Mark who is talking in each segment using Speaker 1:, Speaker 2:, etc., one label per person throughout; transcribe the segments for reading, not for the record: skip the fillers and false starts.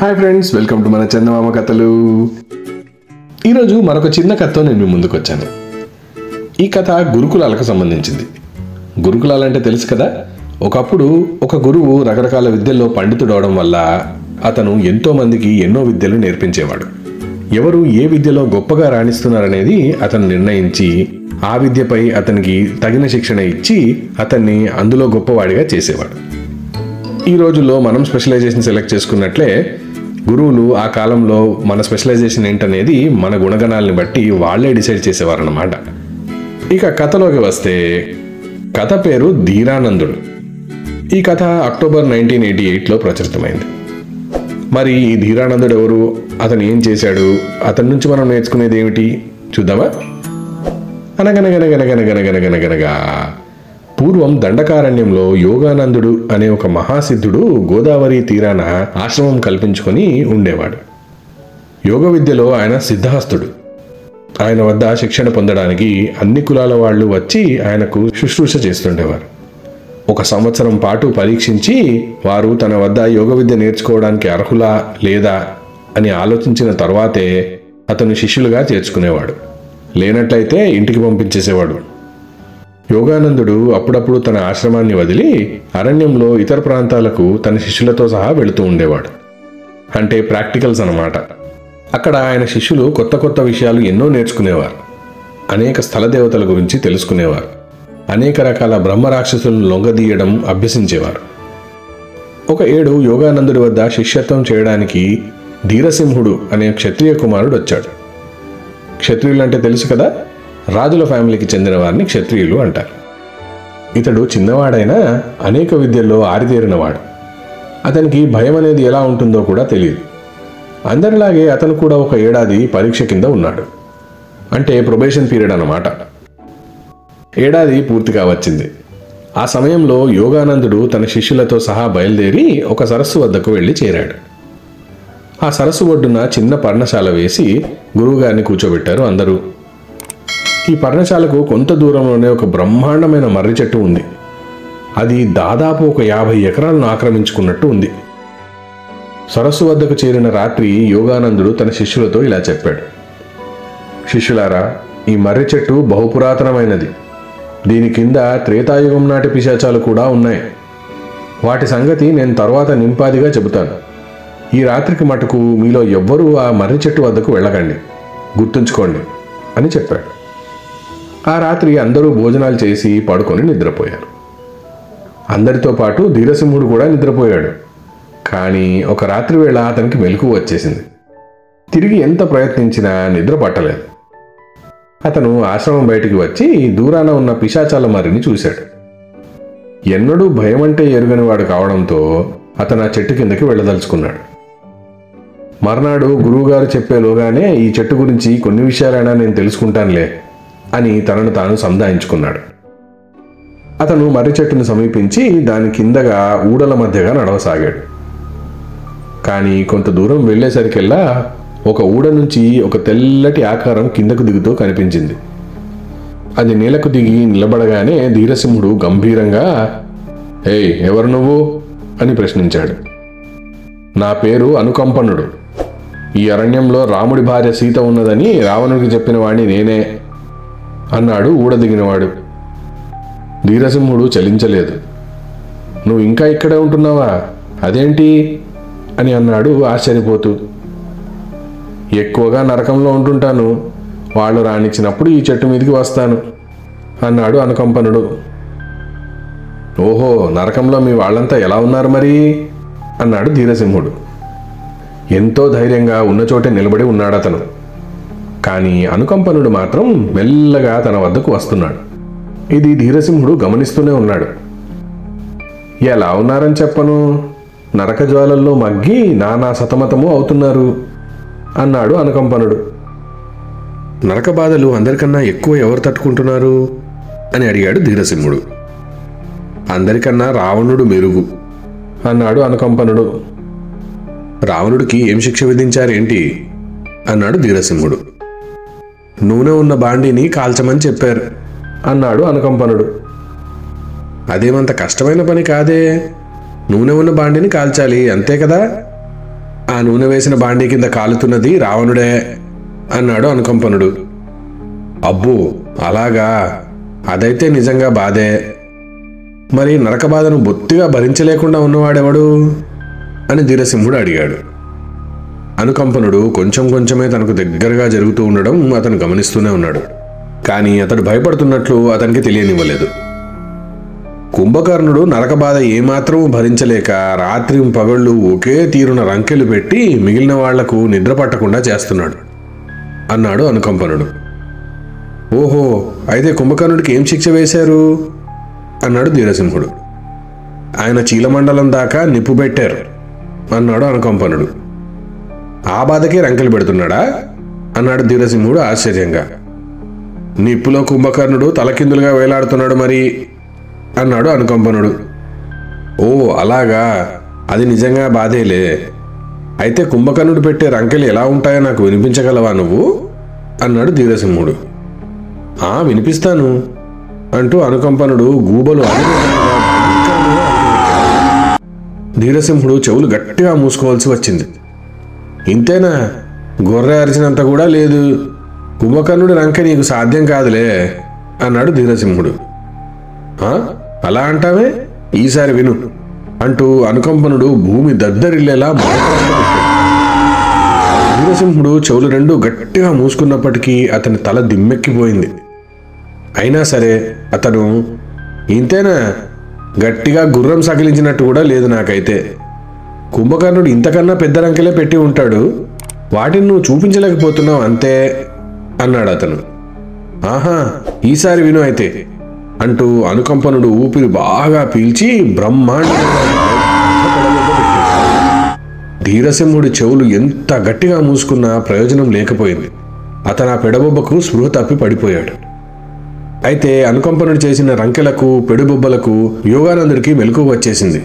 Speaker 1: Hi friends, welcome to మన చందమామ కథలు. ఈరోజు మరొక చిన్న కథతో నేను మీ ముందుకు వచ్చాను. ఈ కథ గురుకులాలకు సంబంధించింది. గురుకులాలంటే తెలుసు కదా. ఒకప్పుడు ఒక గురువు రకరకాల విద్యల్లో పండితుడవడం వల్ల అతను ఎంతో మందికి ఎన్నో విద్యలు నేర్పించేవాడు. ఎవరు ఏ విద్యలో గొప్పగా రాణిస్తున్నారనేది అతను నిర్ణయించి ఆ విద్యపై అతనికి తగిన శిక్షణ ఇచ్చి అతన్ని అందులో గొప్పవాడిగా చేసేవాడు. ఈ రోజుల్లో మనం స్పెషలైజేషన్ సెలెక్ట్ చేసుకున్నట్లే గురువులు ఆ కాలంలో మన స్పెషలైజేషన్ ఏంటనేది మన గుణగణాలని బట్టి వాళ్లే డిసైడ్ చేసేవారు అన్నమాట. ఇక కథలోకి వస్తే కథ పేరు ధీరానందుడు. ఈ కథ అక్టోబర్ 1988లో ప్రచురితమైంది. మరి ఈ ధీరానందుడు ఎవరు, అతను ఏం చేశాడు, అతని నుంచి మనం నేర్చుకునేది ఏమిటి చూద్దామా. అనగనగనగనగనగనగనగనగనగా పూర్వం దండకారణ్యంలో యోగానందుడు అనే ఒక మహాసిద్ధుడు గోదావరి తీరాన ఆశ్రమం కల్పించుకొని ఉండేవాడు. యోగ విద్యలో ఆయన సిద్ధహస్తుడు. ఆయన వద్ద శిక్షణ పొందడానికి అన్ని కులాల వాళ్ళు వచ్చి ఆయనకు శుశ్రూష చేస్తుండేవారు. 1 సంవత్సరం పాటు పరీక్షించి వారు తన వద్ద యోగ విద్య నేర్చుకోవడానికి అర్హులా లేదా అని ఆలోచించిన తర్వాతే అతను శిష్యులుగా చేర్చుకునేవాడు. లేనట్లయితే ఇంటికి పంపించేసేవాడు. యోగానందుడు అప్పుడప్పుడు తన ఆశ్రమాన్ని వదిలి అరణ్యంలో ఇతర ప్రాంతాలకు తన శిష్యులతో సహా వెళుతూ ఉండేవాడు. అంటే ప్రాక్టికల్స్ అన్నమాట. అక్కడ ఆయన శిష్యులు కొత్త కొత్త విషయాలు ఎన్నో నేర్చుకునేవారు. అనేక స్థల దేవతల గురించి తెలుసుకునేవారు. అనేక రకాల బ్రహ్మరాక్షసులను లొంగదీయడం అభ్యసించేవారు. ఒక ఏడు యోగానందుడి వద్ద శిష్యత్వం చేయడానికి ధీరసింహుడు అనే క్షత్రియ కుమారుడు వచ్చాడు. క్షత్రియులంటే తెలుసు కదా, రాజుల ఫ్యామిలీకి చెందిన వారిని క్షత్రియులు అంటారు. ఇతడు చిన్నవాడైనా అనేక విద్యల్లో ఆరితేరినవాడు. అతనికి భయం అనేది ఎలా ఉంటుందో కూడా తెలియదు. అందరిలాగే అతను కూడా 1 ఏడాది పరీక్ష కింద ఉన్నాడు. అంటే ప్రొబేషన్ పీరియడ్ అన్నమాట. ఏడాది పూర్తిగా వచ్చింది. ఆ సమయంలో యోగానందుడు తన శిష్యులతో సహా బయలుదేరి ఒక సరస్సు వద్దకు వెళ్ళి చేరాడు. ఆ సరస్సు ఒడ్డున చిన్న పర్ణశాల వేసి గురువుగారిని కూర్చోబెట్టారు అందరూ. ఈ పర్ణశాలకు కొంత దూరంలోనే ఒక బ్రహ్మాండమైన మర్రి చెట్టు ఉంది. అది దాదాపు 50 ఎకరాలను ఆక్రమించుకున్నట్టు ఉంది. సరస్సు వద్దకు చేరిన రాత్రి యోగానందుడు తన శిష్యులతో ఇలా చెప్పాడు. శిష్యులారా, ఈ మర్రి చెట్టు బహుపురాతనమైనది. దీని కింద త్రేతాయుగం నాటి పిశాచాలు కూడా ఉన్నాయి. వాటి సంగతి నేను తర్వాత నింపాదిగా చెబుతాను. ఈ రాత్రికి మటుకు మీలో ఎవ్వరూ ఆ మర్రి చెట్టు వద్దకు వెళ్ళకండి, గుర్తుంచుకోండి అని చెప్పాడు. ఆ రాత్రి అందరూ భోజనాలు చేసి పడుకొని నిద్రపోయారు. అందరితో పాటు ధీరసింహుడు కూడా నిద్రపోయాడు. కానీ ఒక రాత్రి వేళ అతనికి మెలకువ వచ్చేసింది. తిరిగి ఎంత ప్రయత్నించినా నిద్ర పట్టలేదు. అతను ఆశ్రమం బయటికి వచ్చి దూరాన ఉన్న పిశాచాల మర్రిని చూశాడు. ఎన్నడూ భయం అంటే ఎరుగనివాడు కావడంతో అతను ఆ చెట్టు కిందకి వెళ్ళదలుచుకున్నాడు. మర్నాడు గురువుగారు చెప్పేలోగానే ఈ చెట్టు గురించి కొన్ని విషయాలైనా నేను తెలుసుకుంటానులే అని తనను తాను సంధాయించుకున్నాడు. అతను మర్రి చెట్టును సమీపించి దాని కిందగా ఊడల మధ్యగా నడవసాగాడు. కానీ కొంత దూరం వెళ్లేసరికెల్లా ఒక ఊడ నుంచి ఒక తెల్లటి ఆకారం కిందకు దిగుతూ కనిపించింది. అది నేలకు దిగి నిలబడగానే ధీరసింహుడు గంభీరంగా, "ఏయ్, ఎవరు నువ్వు?" అని ప్రశ్నించాడు. "నా పేరు అనుకంపనుడు. ఈ అరణ్యంలో రాముడి భార్య సీత ఉన్నదని రావణుడికి చెప్పిన వాడిని నేనే" అన్నాడు ఊడ దిగినవాడు. ధీరసింహుడు చలించలేదు. "నువ్వు ఇంకా ఇక్కడే ఉంటున్నావా? అదేంటి?" అని అన్నాడు ఆశ్చర్యపోతూ. "ఎక్కువగా నరకంలో ఉంటుంటాను. వాళ్ళు రానిచ్చినప్పుడు ఈ చెట్టు మీదకి వస్తాను" అన్నాడు అనుకంపనుడు. "ఓహో, నరకంలో మీ వాళ్ళంతా ఎలా ఉన్నారు మరి?" అన్నాడు ధీరసింహుడు. ఎంతో ధైర్యంగా ఉన్న చోటే నిలబడి ఉన్నాడతను. కానీ అనుకంపనుడు మాత్రం మెల్లగా తన వద్దకు వస్తున్నాడు. ఇది ధీరసింహుడు గమనిస్తూనే ఉన్నాడు. "ఎలా ఉన్నారని చెప్పను, నరక జ్వాలల్లో మగ్గి నానా సతమతము అవుతున్నారు" అన్నాడు అనుకంపనుడు. "నరక బాధలు అందరికన్నా ఎక్కువ ఎవరు తట్టుకుంటున్నారు?" అని అడిగాడు ధీరసింహుడు. "అందరికన్నా రావణుడు మెరుగు" అన్నాడు అనుకంపనుడు. "రావణుడికి ఏం శిక్ష విధించారేంటి?" అన్నాడు ధీరసింహుడు. "నూనె ఉన్న బాండీని కాల్చమని చెప్పారు" అన్నాడు అనుకంపనుడు. "అదేమంత కష్టమైన పని కాదే. నూనె ఉన్న బాండిని కాల్చాలి, అంతే కదా?" ఆ నూనె వేసిన బాండీ కింద కాలుతున్నది రావణుడే అన్నాడు అనుకంపనుడు. అబ్బో అలాగా, అదైతే నిజంగా బాధే. మరి నరక బాధను బొత్తిగా భరించలేకుండా ఉన్నవాడెవడు అని ధీరసింహుడు అడిగాడు. అనుకంపనుడు కొంచెం కొంచెమే తనకు దగ్గరగా జరుగుతూ ఉండడం అతను గమనిస్తూనే ఉన్నాడు. కానీ అతడు భయపడుతున్నట్లు అతనికి తెలియనివ్వలేదు. కుంభకర్ణుడు నరక బాధ ఏమాత్రం భరించలేక రాత్రి పగళ్ళు ఒకే తీరున రంకెలు పెట్టి మిగిలిన వాళ్లకు నిద్ర పట్టకుండా చేస్తున్నాడు అన్నాడు అనుకంపనుడు. ఓహో, అయితే కుంభకర్ణుడికి ఏం శిక్ష వేశారు అన్నాడు ధీరసింహుడు. ఆయన చీలమండలం దాకా నిప్పు పెట్టారు అన్నాడు అనుకంపనుడు. ఆ బాధకే రంకెలు పెడుతున్నాడా అన్నాడు ధీరసింహుడు ఆశ్చర్యంగా. నిప్పులో కుంభకర్ణుడు తలకిందులుగా వేలాడుతున్నాడు మరి అన్నాడు అనుకంపనుడు. ఓ అలాగా, అది నిజంగా బాధేలే. అయితే కుంభకర్ణుడు పెట్టే రంకెలు ఎలా ఉంటాయో నాకు వినిపించగలవా నువ్వు అన్నాడు ధీరసింహుడు. వినిపిస్తాను అంటూ అనుకంపనుడు గూబలు ధీరసింహుడు చెవులు గట్టిగా మూసుకోవాల్సి వచ్చింది. ఇంతేనా, గొర్రె అరిచినంత కూడా లేదు. కుంభకర్ణుడి రంకె నీకు సాధ్యం కాదులే అన్నాడు ధీరసింహుడు. అలా అంటావే, ఈసారి విను అంటూ అనుకంపనుడు భూమి దద్దరిల్లేలా ధీరసింహుడు చెవులు రెండు గట్టిగా మూసుకున్నప్పటికీ అతని తల దిమ్మెక్కిపోయింది. అయినా సరే అతను, ఇంతేనా, గట్టిగా గుర్రం సకిలించినట్టు కూడా లేదు నాకైతే. కుంభకర్ణుడు ఇంతకన్నా పెద్ద రంకెలే పెట్టి ఉంటాడు, వాటిని నువ్వు చూపించలేకపోతున్నావు అంతే అన్నాడు అతను. ఆహా, ఈసారి విను అయితే అంటూ అనుకంపనుడు ఊపిరి బాగా పీల్చి బ్రహ్మాండంగా ధీరసింహుడి చెవులు ఎంత గట్టిగా మూసుకున్నా ప్రయోజనం లేకపోయింది. అతను ఆ పెడబొబ్బకు స్పృహ తప్పి పడిపోయాడు. అయితే అనుకంపనుడు చేసిన రంకెలకు పెడుబొబ్బలకు యోగానందుడికి మెలకువ వచ్చేసింది.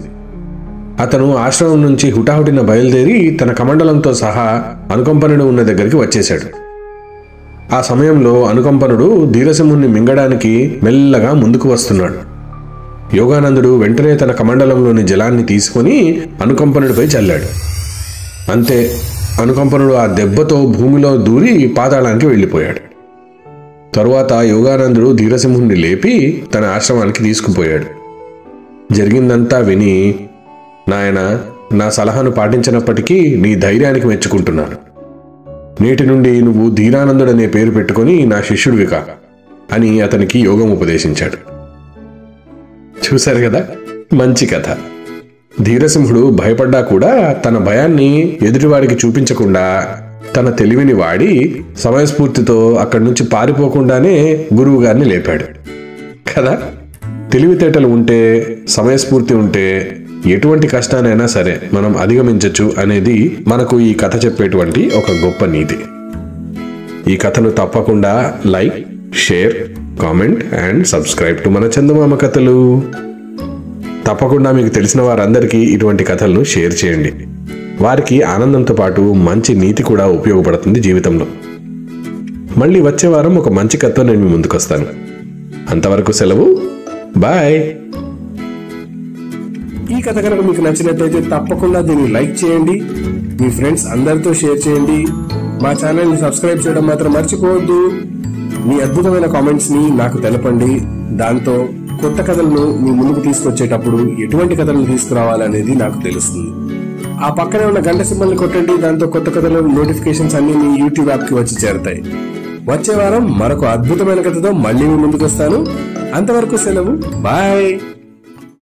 Speaker 1: అతను ఆశ్రమం నుంచి హుటాహుటిన బయలుదేరి తన కమండలంతో సహా అనుకంపనుడు ఉన్న దగ్గరికి వచ్చేశాడు. ఆ సమయంలో అనుకంపనుడు ధీరసింహుణ్ణి మింగడానికి మెల్లగా ముందుకు వస్తున్నాడు. యోగానందుడు వెంటనే తన కమండలంలోని జలాన్ని తీసుకొని అనుకంపనుడిపై చల్లాడు. అంతే, అనుకంపనుడు ఆ దెబ్బతో భూమిలో దూరి పాతాళానికి వెళ్ళిపోయాడు. తరువాత యోగానందుడు ధీరసింహుణ్ణి లేపి తన ఆశ్రమానికి తీసుకుపోయాడు. జరిగిందంతా విని, నాయన, నా సలహాను పాటించినప్పటికీ నీ ధైర్యానికి మెచ్చుకుంటున్నాను. నేటి నుండి నువ్వు ధీరానందుడనే పేరు పెట్టుకొని నా శిష్యుడివికా అని అతనికి యోగం ఉపదేశించాడు. చూశారు కదా, మంచి కథ. ధీరసింహుడు భయపడ్డా కూడా తన భయాన్ని ఎదుటివాడికి చూపించకుండా తన తెలివిని వాడి సమయస్ఫూర్తితో అక్కడి నుంచి పారిపోకుండానే గురువు గారిని లేపాడు కదా. తెలివితేటలు ఉంటే, సమయస్ఫూర్తి ఉంటే ఎటువంటి కష్టానైనా సరే మనం అధిగమించవచ్చు అనేది మనకు ఈ కథ చెప్పేటువంటి ఒక గొప్ప నీతి. ఈ కథను తప్పకుండా like, share, comment and subscribe to మన చందమామ కథలు. తప్పకుండా మీకు తెలిసిన వారందరికీ ఇటువంటి కథలను షేర్ చేయండి. వారికి ఆనందంతో పాటు మంచి నీతి కూడా ఉపయోగపడుతుంది జీవితంలో. మళ్ళీ వచ్చే వారం ఒక మంచి కథతో నేను మీ ముందుకు వస్తాను. అంతవరకు సెలవు, బాయ్.
Speaker 2: ఈ కథ కనుక మీకు నచ్చినట్లయితే తప్పకుండా దీన్ని లైక్ చేయండి, మీ ఫ్రెండ్స్ అందరితో షేర్ చేయండి. మా ఛానల్ ని సబ్స్క్రైబ్ చేయడం మాత్రం మర్చిపోవద్దు. మీ అద్భుతమైన కామెంట్స్ ని నాకు తెలపండి. దాంతో కొత్త కథలను మీ ముందుకు తీసుకొచ్చేటప్పుడు ఎటువంటి కథలను తీసుకురావాలనేది నాకు తెలుస్తుంది. ఆ పక్కనే ఉన్న గంట సింబల్ ని కొట్టండి. దాంతో కొత్త కథల నోటిఫికేషన్స్ అన్ని మీ యూట్యూబ్ యాప్ కి వచ్చి చేరతాయి. వచ్చే వారం మరొక అద్భుతమైన కథతో మళ్ళీ మీ ముందుకు వస్తాను. అంతవరకు సెలవు, బాయ్.